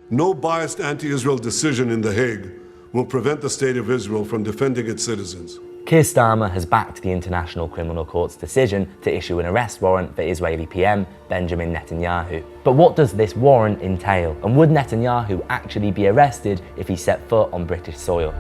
No biased anti-Israel decision in The Hague will prevent the State of Israel from defending its citizens. Keir Starmer has backed the International Criminal Court's decision to issue an arrest warrant for Israeli PM Benjamin Netanyahu. But what does this warrant entail? And would Netanyahu actually be arrested if he set foot on British soil?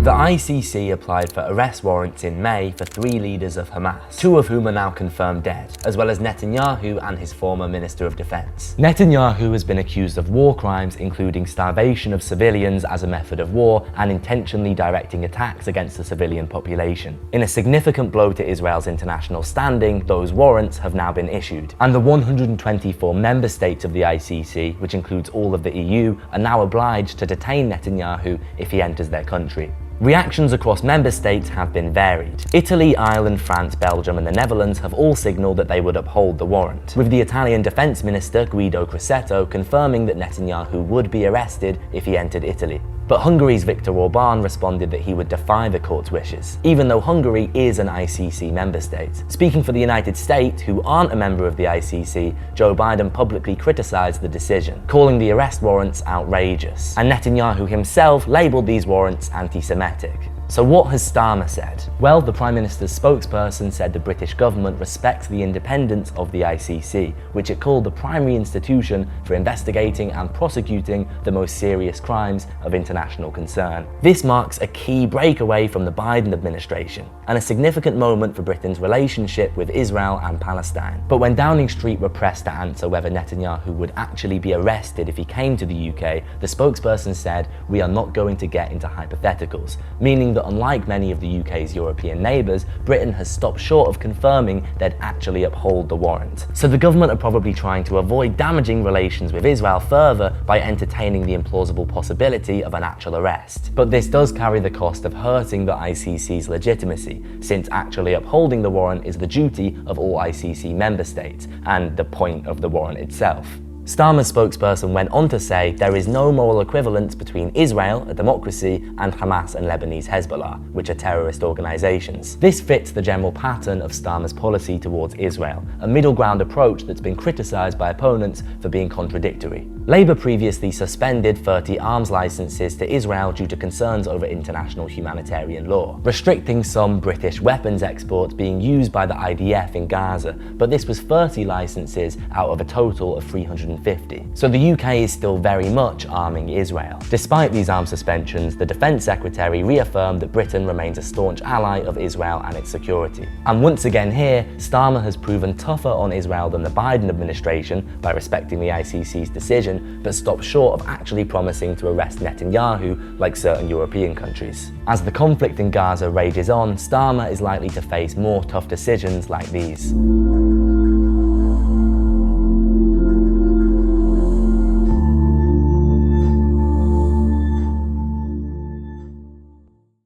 The ICC applied for arrest warrants in May for 3 leaders of Hamas, 2 of whom are now confirmed dead, as well as Netanyahu and his former Minister of Defense. Netanyahu has been accused of war crimes, including starvation of civilians as a method of war and intentionally directing attacks against the civilian population. In a significant blow to Israel's international standing, those warrants have now been issued, and the 124 member states of the ICC, which includes all of the EU, are now obliged to detain Netanyahu if he enters their country. Reactions across member states have been varied. Italy, Ireland, France, Belgium and the Netherlands have all signalled that they would uphold the warrant, with the Italian Defence Minister Guido Crosetto confirming that Netanyahu would be arrested if he entered Italy. But Hungary's Viktor Orbán responded that he would defy the court's wishes, even though Hungary is an ICC member state. Speaking for the United States, who aren't a member of the ICC, Joe Biden publicly criticised the decision, calling the arrest warrants outrageous, and Netanyahu himself labelled these warrants anti-Semitic. So what has Starmer said? Well, the Prime Minister's spokesperson said the British government respects the independence of the ICC, which it called the primary institution for investigating and prosecuting the most serious crimes of international concern. This marks a key breakaway from the Biden administration, and a significant moment for Britain's relationship with Israel and Palestine. But when Downing Street were pressed to answer whether Netanyahu would actually be arrested if he came to the UK, the spokesperson said, "We are not going to get into hypotheticals," meaning that unlike many of the UK's European neighbours, Britain has stopped short of confirming they'd actually uphold the warrant. So the government are probably trying to avoid damaging relations with Israel further by entertaining the implausible possibility of an actual arrest. But this does carry the cost of hurting the ICC's legitimacy, since actually upholding the warrant is the duty of all ICC member states, and the point of the warrant itself. Starmer's spokesperson went on to say there is no moral equivalence between Israel, a democracy, and Hamas and Lebanese Hezbollah, which are terrorist organisations. This fits the general pattern of Starmer's policy towards Israel, a middle ground approach that's been criticised by opponents for being contradictory. Labour previously suspended 30 arms licences to Israel due to concerns over international humanitarian law, restricting some British weapons exports being used by the IDF in Gaza, but this was 30 licences out of a total of 350. So the UK is still very much arming Israel. Despite these arms suspensions, the Defence Secretary reaffirmed that Britain remains a staunch ally of Israel and its security. And once again here, Starmer has proven tougher on Israel than the Biden administration by respecting the ICC's decision, but stopped short of actually promising to arrest Netanyahu like certain European countries. As the conflict in Gaza rages on, Starmer is likely to face more tough decisions like these.